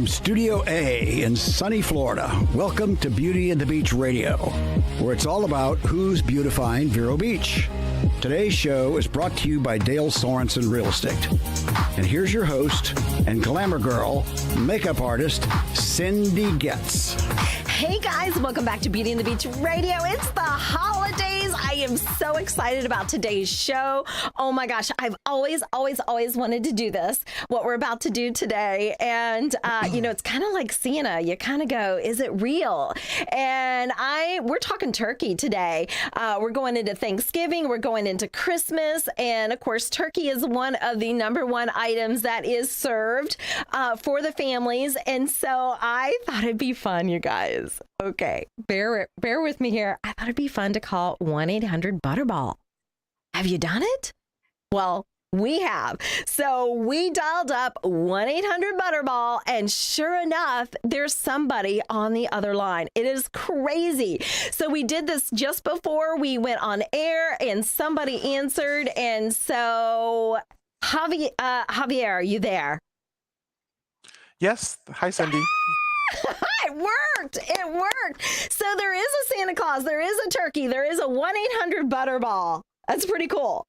From Studio A in sunny Florida, welcome to Beauty and the Beach Radio, where it's all about who's beautifying Vero Beach. Today's show is brought to you by Dale Sorensen Real Estate. And here's your host and glamour girl, makeup artist, Cindy Goetz. Hey guys, welcome back to Beauty and the Beach Radio. It's the holidays. I am so excited about today's show. Oh my gosh, I've always wanted to do this, what we're about to do today. And, it's kind of like Santa. You kind of go, is it real? And we're talking turkey today. We're going into Thanksgiving. We're going into Christmas. And of course, turkey is one of the number one items that is served for the families. And so I thought it'd be fun, you guys. Okay, bear with me here. I thought it'd be fun to call 1-800-Butterball. Have you done it? Well, we have. So we dialed up 1-800-Butterball, and sure enough, there's somebody on the other line. It is crazy. So we did this just before we went on air, and somebody answered. And so, Javier, are you there? Yes. Hi, Cindy. It worked. So there is a Santa Claus, there is a turkey, there is a 1-800-Butterball. That's pretty cool.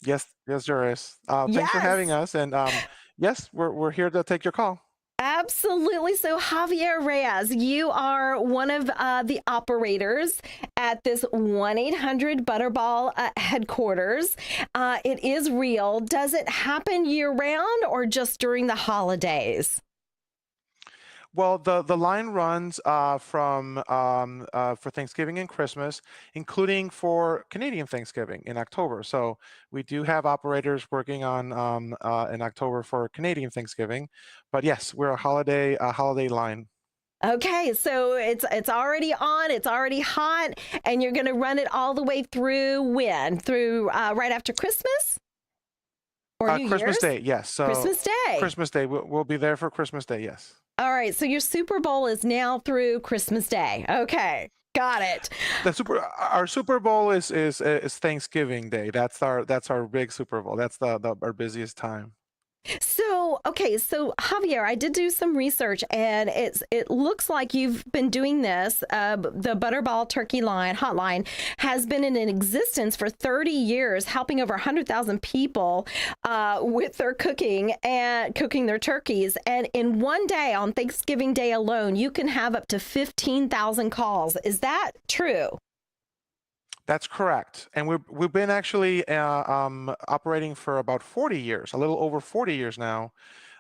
Yes, there is. Thanks for having us. And yes, we're here to take your call. Absolutely. So Javier Reyes, you are one of the operators at this 1-800-Butterball headquarters. It is real. Does it happen year round or just during the holidays? Well, the line runs from for Thanksgiving and Christmas, including for Canadian Thanksgiving in October. So we do have operators working on in October for Canadian Thanksgiving. But yes, we're a holiday line. Okay, so it's already on, it's already hot, and you're going to run it all the way through when? Through right after Christmas? Or New Christmas Year's? Day, yes. So Christmas Day. Christmas Day, we'll be there for Christmas Day, yes. All right, so your Super Bowl is now through Christmas Day. Okay, got it. Our Super Bowl is Thanksgiving Day. That's our big Super Bowl. That's our busiest time. So, okay, so Javier, I did do some research, and it looks like you've been doing this. The Butterball Turkey Hotline has been in existence for 30 years, helping over 100,000 people with their cooking their turkeys. And in one day, on Thanksgiving Day alone, you can have up to 15,000 calls. Is that true? That's correct. And we've been actually operating for about 40 years, a little over 40 years now.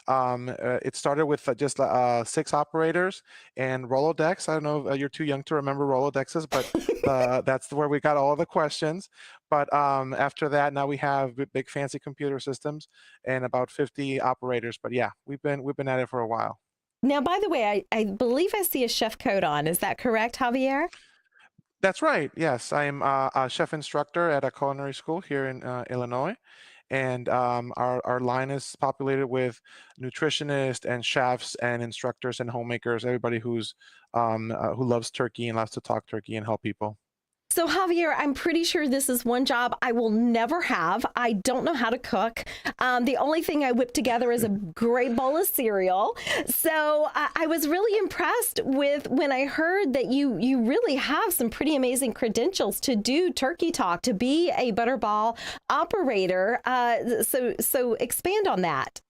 It started with just 6 operators and Rolodex. I don't know if you're too young to remember Rolodexes, but that's where we got all the questions. But after that, now we have big fancy computer systems and about 50 operators. But yeah, we've been at it for a while. Now, by the way, I believe I see a chef coat on. Is that correct, Javier? That's right. Yes, I'm a chef instructor at a culinary school here in Illinois, and our line is populated with nutritionists and chefs and instructors and homemakers. Everybody who loves turkey and loves to talk turkey and help people. So Javier, I'm pretty sure this is one job I will never have. I don't know how to cook. The only thing I whip together is a great bowl of cereal. So I was really impressed with when I heard that you really have some pretty amazing credentials to do turkey talk, to be a Butterball operator. So expand on that.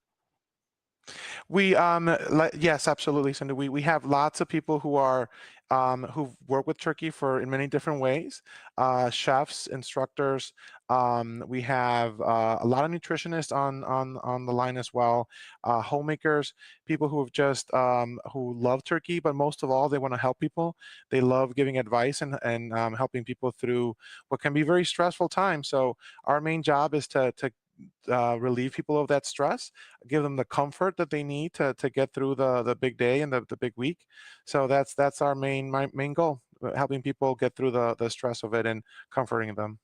Yes, absolutely, Cindy. We have lots of people who've worked with turkey in many different ways. Chefs, instructors. We have a lot of nutritionists on the line as well. Homemakers, people who have just who love turkey, but most of all, they want to help people. They love giving advice and helping people through what can be very stressful times. So our main job is to relieve people of that stress, give them the comfort that they need to get through the big day and the big week. So that's our main goal, helping people get through the stress of it and comforting them.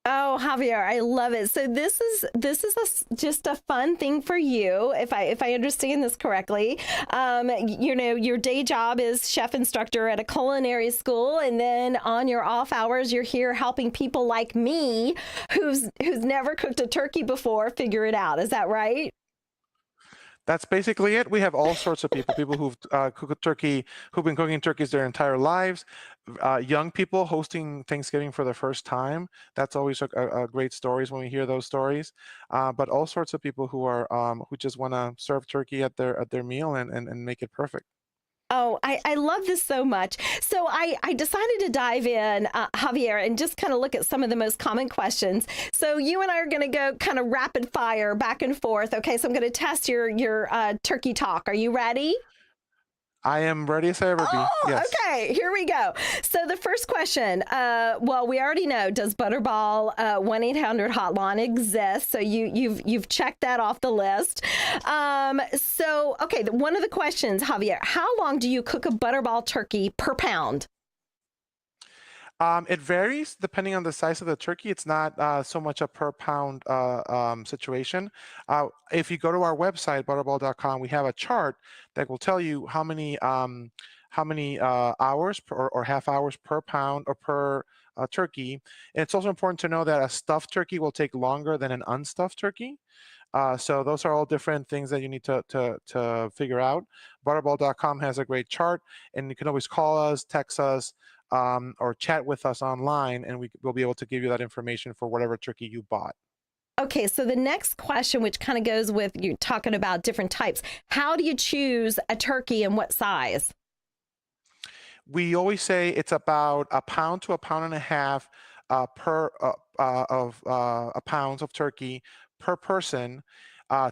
Oh, Javier, I love it. So this is just a fun thing for you, if I understand this correctly. Your day job is chef instructor at a culinary school, and then on your off hours, you're here helping people like me, who's never cooked a turkey before, figure it out. Is that right? That's basically it. We have all sorts of people who've cooked turkey, who've been cooking turkeys their entire lives, young people hosting Thanksgiving for the first time. That's always a great stories when we hear those stories. But all sorts of people who are who just want to serve turkey at their meal and make it perfect. Oh, I love this so much. So I decided to dive in, Javier, and just kind of look at some of the most common questions. So you and I are going to go kind of rapid fire back and forth. Okay, so I'm going to test your turkey talk. Are you ready? I am ready as I ever be. Oh, Yes. okay. Here we go. So the first question. Well, we already know. Does Butterball 1-800 hotline exist? So you've checked that off the list. So okay, one of the questions, Javier. How long do you cook a Butterball turkey per pound? It varies depending on the size of the turkey. It's not so much a per pound situation. If you go to our website, butterball.com, we have a chart that will tell you how many hours or half hours per pound or per turkey. And it's also important to know that a stuffed turkey will take longer than an unstuffed turkey. So those are all different things that you need to figure out. Butterball.com has a great chart, and you can always call us, text us, or chat with us online, and we'll be able to give you that information for whatever turkey you bought. Okay, so the next question, which kind of goes with you talking about different types, how do you choose a turkey and what size? We always say it's about a pound to a pound and a half per of pounds of turkey per person.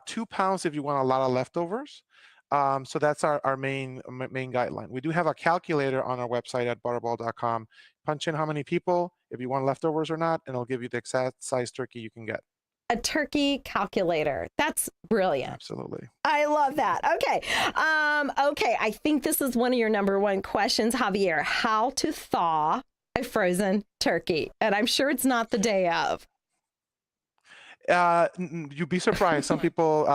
2 pounds if you want a lot of leftovers. So that's our main guideline. We do have a calculator on our website at butterball.com. Punch in how many people, if you want leftovers or not, and it'll give you the exact size turkey you can get. A turkey calculator. That's brilliant. Absolutely. I love that. Okay. Okay. I think this is one of your number one questions, Javier. How to thaw a frozen turkey. And I'm sure it's not the day of. You'd be surprised. Some people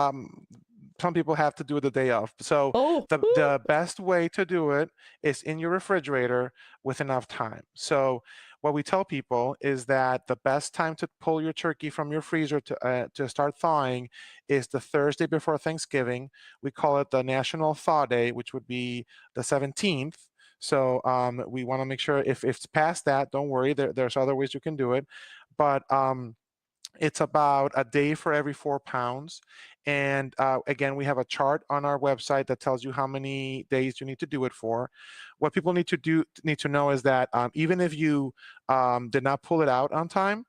have to do it the day of. So Oh, the best way to do it is in your refrigerator with enough time. So what we tell people is that the best time to pull your turkey from your freezer to start thawing is the Thursday before Thanksgiving. We call it the National Thaw Day, which would be the 17th. So we want to make sure if it's past that, don't worry. There's other ways you can do it, but it's about a day for every 4 pounds. And again, we have a chart on our website that tells you how many days you need to do it for. What people need to know is that even if you did not pull it out on time,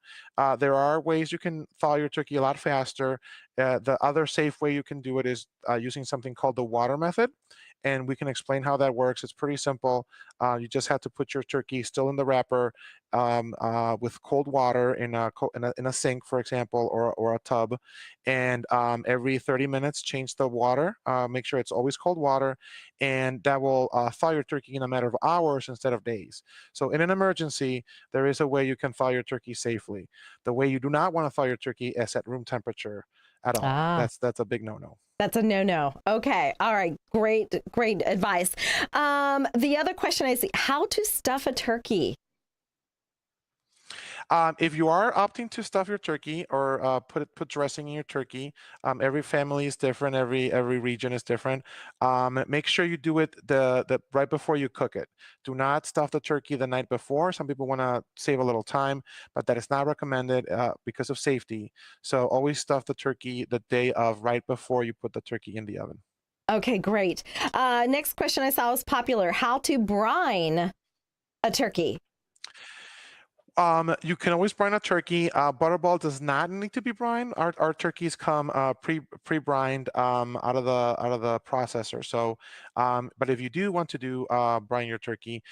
there are ways you can thaw your turkey a lot faster. The other safe way you can do it is using something called the water method. And we can explain how that works. It's pretty simple. You just have to put your turkey still in the wrapper with cold water in a sink, for example, or a tub. And every 30 minutes, change the water. Make sure it's always cold water. And that will thaw your turkey in a matter of hours instead of days. So in an emergency, there is a way you can thaw your turkey safely. The way you do not want to thaw your turkey is at room temperature at all. ah. That's a big no-no. That's a no-no. Okay. All right. Great advice. The other question I see, how to stuff a turkey? If you are opting to stuff your turkey or put dressing in your turkey, every family is different. Every region is different. Make sure you do it the right before you cook it. Do not stuff the turkey the night before. Some people want to save a little time, but that is not recommended because of safety. So always stuff the turkey the day of, right before you put the turkey in the oven. Okay, great. Next question I saw was popular. How to brine a turkey? You can always brine a turkey. Butterball does not need to be brined. Our turkeys come pre-brined out of the processor. So, but if you do want to do brine your turkey,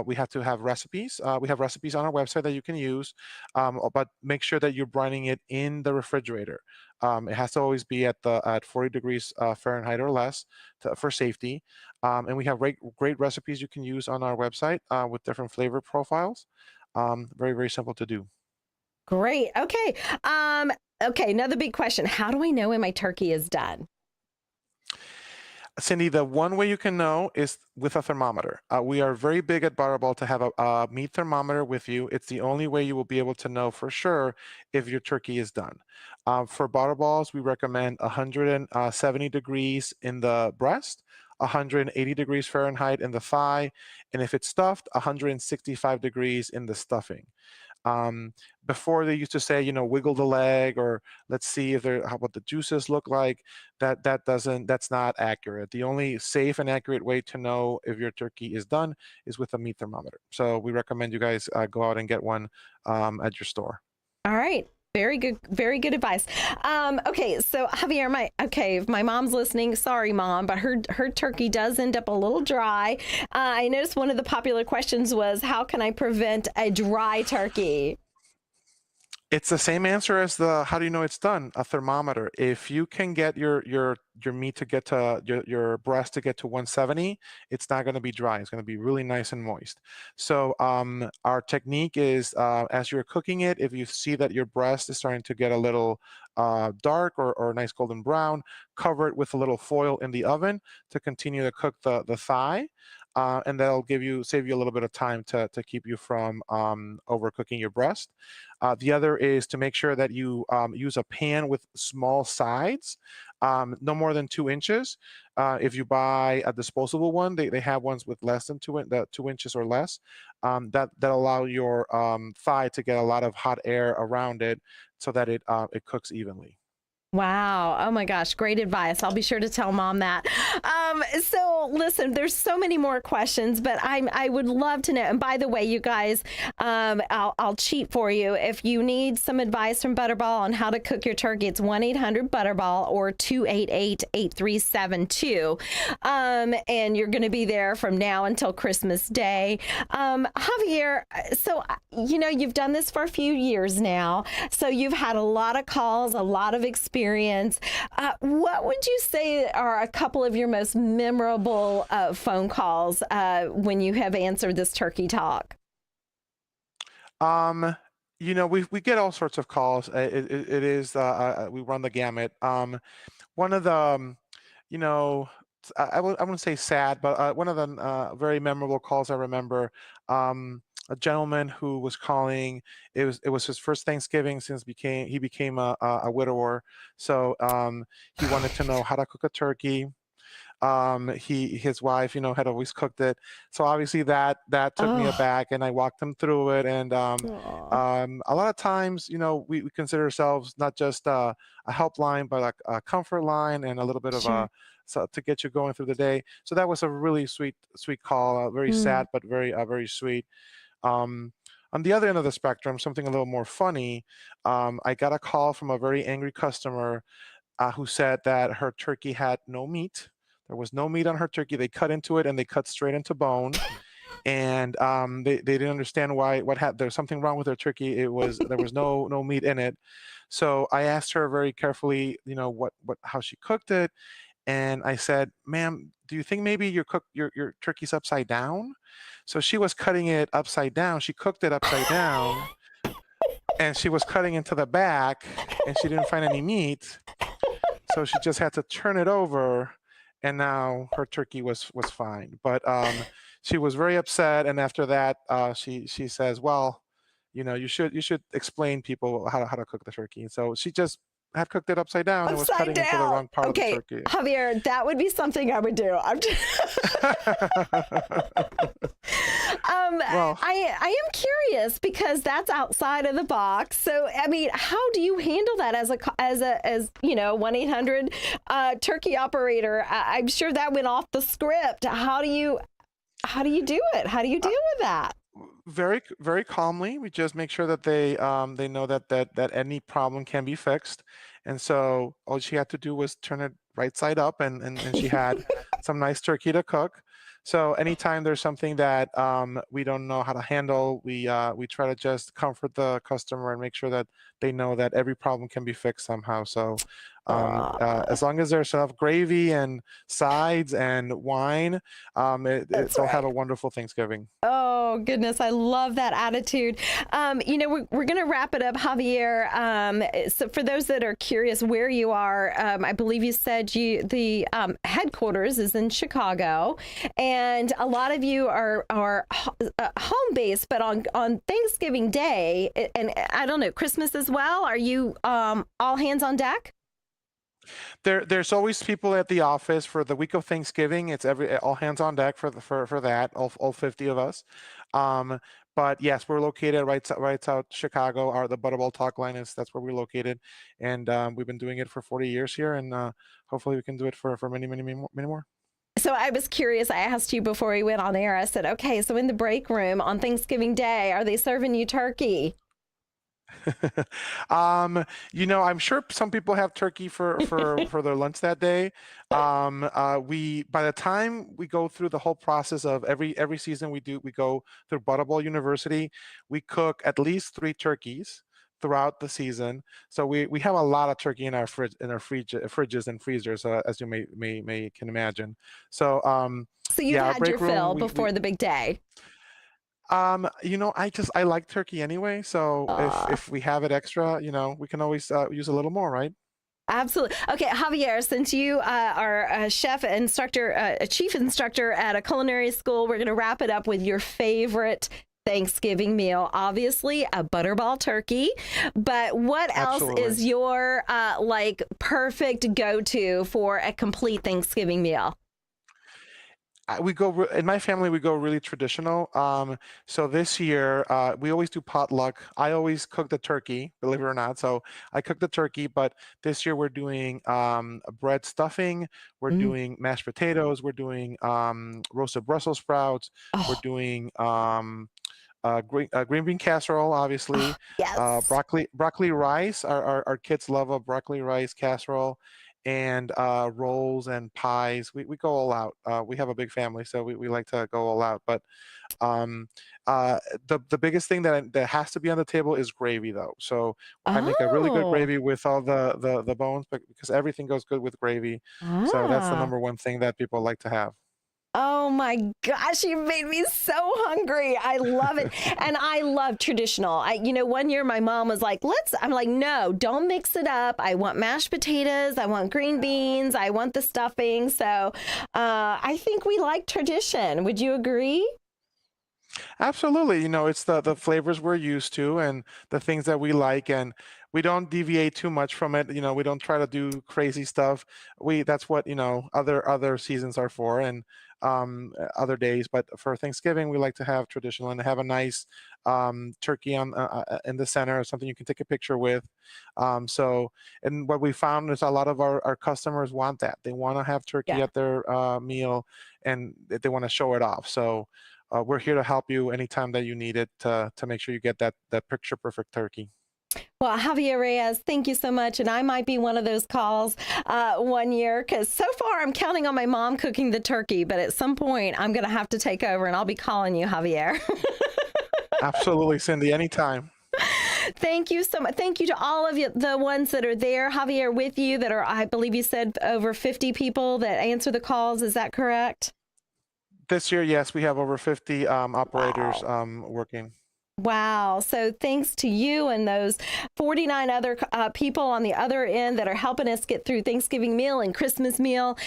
we have to have recipes. We have recipes on our website that you can use, but make sure that you're brining it in the refrigerator. It has to always be at 40 degrees Fahrenheit or less for safety. And we have great recipes you can use on our website with different flavor profiles. Very, very simple to do. Great. Okay. Okay. Another big question. How do I know when my turkey is done? Cindy, the one way you can know is with a thermometer. We are very big at Butterball to have a meat thermometer with you. It's the only way you will be able to know for sure if your turkey is done. For Butterballs, we recommend 170 degrees in the breast, 180 degrees Fahrenheit in the thigh, and if it's stuffed, 165 degrees in the stuffing. Um, Before they used to say, wiggle the leg, or let's see if they're what the juices look like. That's not accurate. The only safe and accurate way to know if your turkey is done is with a meat thermometer. So we recommend you guys go out and get one at your store. All right. Very good advice. Okay, so Javier, if my mom's listening, sorry, Mom, but her turkey does end up a little dry. I noticed one of the popular questions was, how can I prevent a dry turkey? It's the same answer as the how do you know it's done? A thermometer. If you can get your meat to get to your breast to get to 170, it's not going to be dry. It's going to be really nice and moist. So our technique is as you're cooking it, if you see that your breast is starting to get a little dark or a nice golden brown, cover it with a little foil in the oven to continue to cook the thigh. And that'll save you a little bit of time to keep you from overcooking your breast. The other is to make sure that you use a pan with small sides, no more than 2 inches. If you buy a disposable one, they have ones with less than 2 inches or less. That allow your thigh to get a lot of hot air around it, so that it cooks evenly. Wow. Oh my gosh. Great advice. I'll be sure to tell Mom that. So listen, there's so many more questions, but I would love to know. And by the way, you guys, I'll cheat for you. If you need some advice from Butterball on how to cook your turkey, it's 1-800-BUTTERBALL or 288-8372. And you're going to be there from now until Christmas Day. Javier, so, you've done this for a few years now. So you've had a lot of calls, a lot of experience. What would you say are a couple of your most memorable phone calls when you have answered this turkey talk? We get all sorts of calls. It is we run the gamut. One of the, I wouldn't say sad, but one of the very memorable calls I remember. A gentleman who was calling. It was his first Thanksgiving since he became a widower. So he wanted to know how to cook a turkey. His wife, had always cooked it. So obviously that took me aback, and I walked him through it. And a lot of times, we consider ourselves not just a helpline, but a comfort line and a little bit of so to get you going through the day. So that was a really sweet call. Very sad, but very sweet. On the other end of the spectrum, something a little more funny, I got a call from a very angry customer who said that her turkey had no meat. There was no meat on her turkey. They cut into it, and they cut straight into bone. And they didn't understand there's something wrong with their turkey. There was no meat in it. So I asked her very carefully, how she cooked it. And I said, "Ma'am, do you think maybe your turkey's upside down?" So she was cutting it upside down. She cooked it upside down, and she was cutting into the back, and she didn't find any meat. So she just had to turn it over, and now her turkey was fine. But she was very upset, and after that, she says, "Well, you should explain people how to cook the turkey." So she just had cooked it upside down and was cutting into the wrong part of the turkey. Javier, that would be something I would do. I am curious, because that's outside of the box. So, I mean, how do you handle that as 1-800 turkey operator? I'm sure that went off the script. How do you do it? How do you deal with that? Very, very calmly. We just make sure that they know that any problem can be fixed. And so all she had to do was turn it right side up, and she had some nice turkey to cook. So anytime there's something that we don't know how to handle, we try to just comfort the customer and make sure that they know that every problem can be fixed somehow. So As long as there's enough gravy and sides and wine, they'll have a wonderful Thanksgiving. Oh, goodness. I love that attitude. We're going to wrap it up, Javier. So for those that are curious where you are, I believe you said the headquarters is in Chicago, and a lot of you are home based, but on Thanksgiving Day, and I don't know, Christmas as well, are you all hands on deck? There's always people at the office for the week of Thanksgiving. It's all hands on deck for that, all 50 of us. But yes, we're located right south Chicago. The Butterball Talk Line that's where we're located, and we've been doing it for 40 years here, and hopefully we can do it for many more. So I was curious. I asked you before we went on air. I said, okay, so in the break room on Thanksgiving Day, are they serving you turkey? I'm sure some people have turkey for their lunch that day. By the time we go through the whole process of every season we go through Butterball University, we cook at least 3 turkeys throughout the season. So we have a lot of turkey in our fridges and freezers, as you may can imagine. So you've had your fill before the big day. I like turkey anyway, so if we have it extra, we can always use a little more, right? Absolutely. Okay, Javier, since you are a chef instructor, a chief instructor at a culinary school, we're going to wrap it up with your favorite Thanksgiving meal. Obviously, a butterball turkey, but what else is your perfect go-to for a complete Thanksgiving meal? In my family, we go really traditional. So this year, we always do potluck. I always cook the turkey, believe it or not. So I cook the turkey, but this year we're doing bread stuffing. We're doing mashed potatoes. We're doing roasted Brussels sprouts. We're doing green bean casserole, obviously. Yes. Broccoli rice. Our kids love a broccoli rice casserole. And rolls and pies. We go all out. We have a big family, so we like to go all out. But the biggest thing that has to be on the table is gravy, though. So I make a really good gravy with all the bones, but because everything goes good with gravy. So that's the number one thing that people like to have. Oh my gosh, you made me so hungry. I love it. And I love traditional. One year my mom was like, I'm like, no, don't mix it up. I want mashed potatoes. I want green beans. I want the stuffing. So I think we like tradition. Would you agree? Absolutely. It's the flavors we're used to and the things that we like, and we don't deviate too much from it. We don't try to do crazy stuff. That's what, other seasons are for, and other days. But for Thanksgiving, we like to have traditional and have a nice turkey in the center, something you can take a picture with. And what we found is a lot of our customers want that. They want to have turkey at their meal, and they want to show it off. So we're here to help you anytime that you need it to make sure you get that picture perfect turkey. Well, Javier Reyes, thank you so much. And I might be one of those calls one year, because so far I'm counting on my mom cooking the turkey. But at some point, I'm going to have to take over, and I'll be calling you, Javier. Absolutely, Cindy. Anytime. Thank you so much. Thank you to all of you, the ones that are there, Javier, with you, that are, I believe you said, over 50 people that answer the calls. Is that correct? This year, yes, we have over 50 operators working. Wow. So thanks to you and those 49 other people on the other end that are helping us get through Thanksgiving meal and Christmas meal,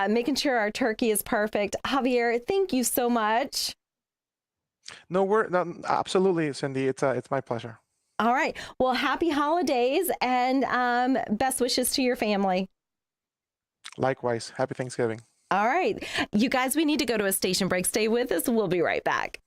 making sure our turkey is perfect. Javier, thank you so much. No, absolutely, Cindy. It's my pleasure. All right. Well, happy holidays, and best wishes to your family. Likewise. Happy Thanksgiving. All right. You guys, we need to go to a station break. Stay with us. We'll be right back.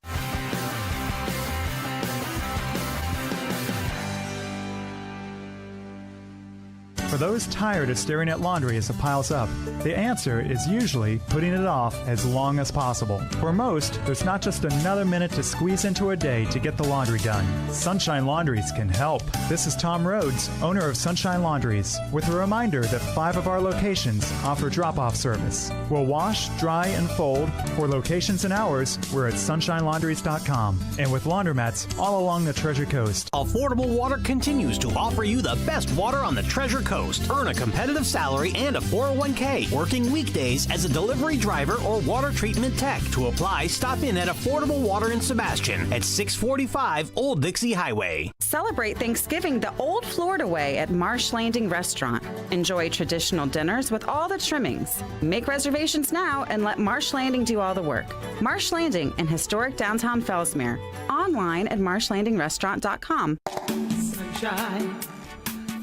For those tired of staring at laundry as it piles up, the answer is usually putting it off as long as possible. For most, there's not just another minute to squeeze into a day to get the laundry done. Sunshine Laundries can help. This is Tom Rhodes, owner of Sunshine Laundries, with a reminder that 5 of our locations offer drop-off service. We'll wash, dry, and fold. For locations and hours, we're at sunshinelaundries.com, and with laundromats all along the Treasure Coast. Affordable Water continues to offer you the best water on the Treasure Coast. Coast. Earn a competitive salary and a 401k working weekdays as a delivery driver or water treatment tech. To apply, stop in at Affordable Water in Sebastian at 645 Old Dixie Highway. Celebrate Thanksgiving the old Florida way at Marsh Landing Restaurant. Enjoy traditional dinners with all the trimmings. Make reservations now and let Marsh Landing do all the work. Marsh Landing in historic downtown Fellsmere. Online at marshlandingrestaurant.com. Sunshine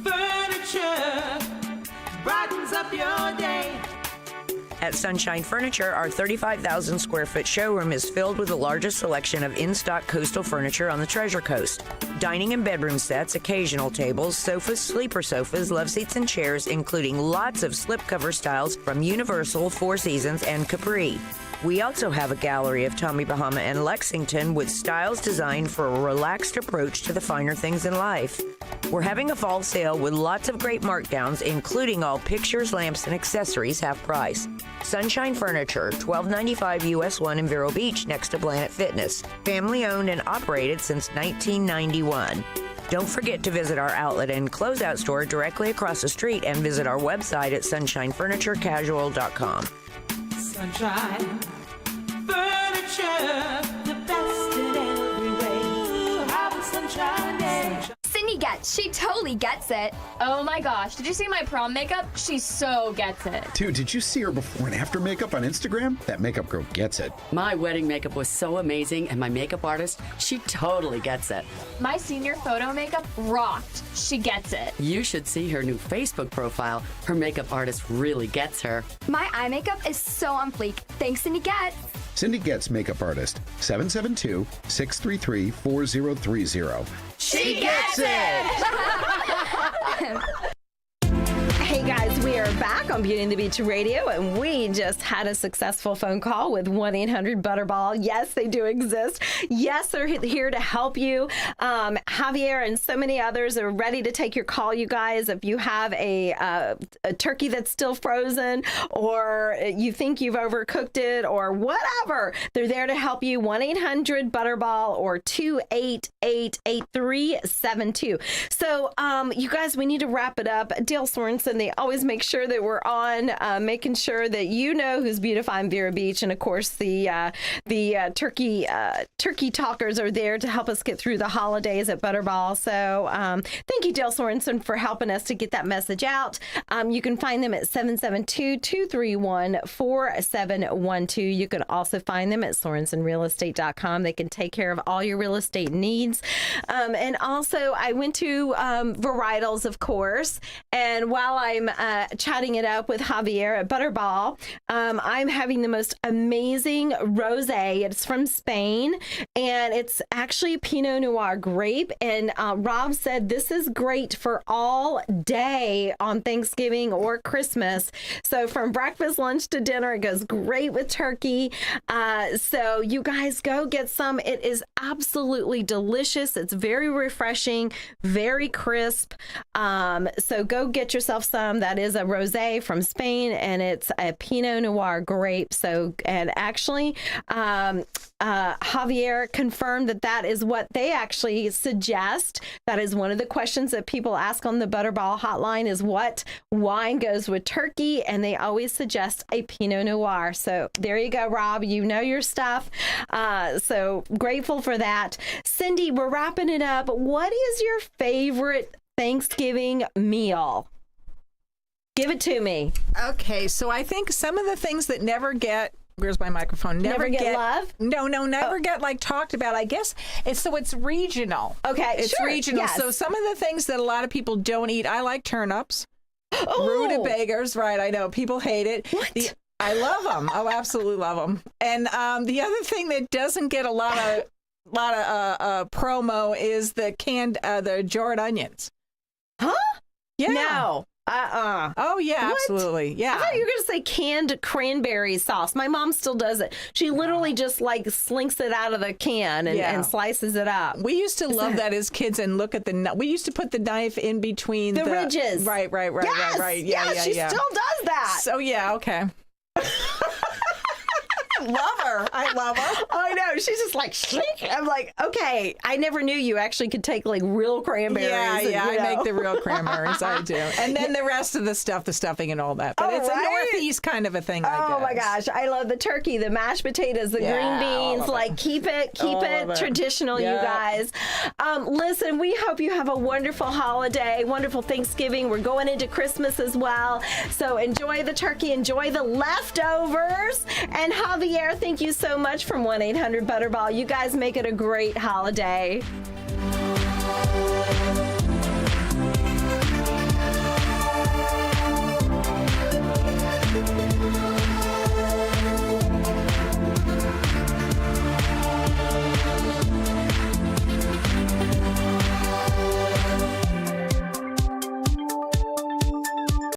Furniture brightens up your day. At Sunshine Furniture, our 35,000 square foot showroom is filled with the largest selection of in-stock coastal furniture on the Treasure Coast. Dining and bedroom sets, occasional tables, sofas, sleeper sofas, love seats, and chairs, including lots of slipcover styles from Universal, Four Seasons, and Capri. We also have a gallery of Tommy Bahama and Lexington with styles designed for a relaxed approach to the finer things in life. We're having a fall sale with lots of great markdowns, including all pictures, lamps, and accessories half price. Sunshine Furniture, $12.95 US 1 in Vero Beach next to Planet Fitness. Family owned and operated since 1991. Don't forget to visit our outlet and closeout store directly across the street and visit our website at sunshinefurniturecasual.com. Sunshine Furniture, the best in every way. Have a sunshine day. Cindy Goetz, she totally gets it. Oh my gosh, did you see my prom makeup? She so gets it. Dude, did you see her before and after makeup on Instagram? That makeup girl gets it. My wedding makeup was so amazing, and my makeup artist, she totally gets it. My senior photo makeup rocked. She gets it. You should see her new Facebook profile. Her makeup artist really gets her. My eye makeup is so on fleek. Thanks, Cindy Goetz. Cindy Goetz Makeup Artist, 772-633-4030. She gets it! Hey guys, we are back on Beauty and the Beach Radio, and we just had a successful phone call with 1-800-BUTTERBALL. Yes, they do exist. Yes, they're here to help you. Javier and so many others are ready to take your call, you guys. If you have a turkey that's still frozen, or you think you've overcooked it, or whatever, they're there to help you. 1-800-BUTTERBALL or 288-8372. So, you guys, we need to wrap it up. Dale Sorensen, they always make sure that we're on, making sure that you know who's beautifying Vero Beach, and of course the turkey talkers are there to help us get through the holidays at Butterball. So thank you, Dale Sorensen, for helping us to get that message out. You can find them at 772-231-4712. You can also find them at sorensenrealestate.com. They can take care of all your real estate needs. And also, I went to Varietals, of course, and while I'm chatting it up with Javier at Butterball, I'm having the most amazing rosé. It's from Spain, and it's actually Pinot Noir grape. And Rob said this is great for all day on Thanksgiving or Christmas. So from breakfast, lunch to dinner, it goes great with turkey. So you guys go get some. It is absolutely delicious. It's very refreshing, very crisp. So go get yourself some. That is a rosé from Spain, and it's a Pinot Noir grape. So, and actually, Javier confirmed that is what they actually suggest. That is one of the questions that people ask on the Butterball hotline, is what wine goes with turkey, and they always suggest a Pinot Noir. So there you go, Rob. You know your stuff. So grateful for that. Cindy, we're wrapping it up. What is your favorite Thanksgiving meal? Give it to me. Okay, so I think some of the things that never get, where's my microphone? Never get love? No, never get like talked about. I guess it's regional. Okay, it's sure, regional. yes. So some of the things that a lot of people don't eat, I like turnips. Rutabagas, right? I know people hate it. What? I love them. I absolutely love them. And the other thing that doesn't get a lot of promo is the the jarred onions. Huh? Yeah. No. Oh, yeah, What? absolutely. Yeah. I thought you were going to say canned cranberry sauce. My mom still does it. She literally just like slinks it out of the can and slices it up. We used to love that as kids and look at we used to put the knife in between the ridges. Right. Yes, Yeah, she still does that. So, yeah, okay. I love her. I know. She's just like, shake. I'm like, okay. I never knew you actually could take like real cranberries. I make the real cranberries. I do. And then the rest of the stuff, the stuffing and all that. But it's a Northeast kind of a thing, I guess. Oh my gosh. I love the turkey, the mashed potatoes, the green beans. Like keep it traditional, you guys. Listen, we hope you have a wonderful holiday, wonderful Thanksgiving. We're going into Christmas as well. So enjoy the turkey, enjoy the leftovers. And Javier, thank you so much from 1-800-Butterball. You guys make it a great holiday.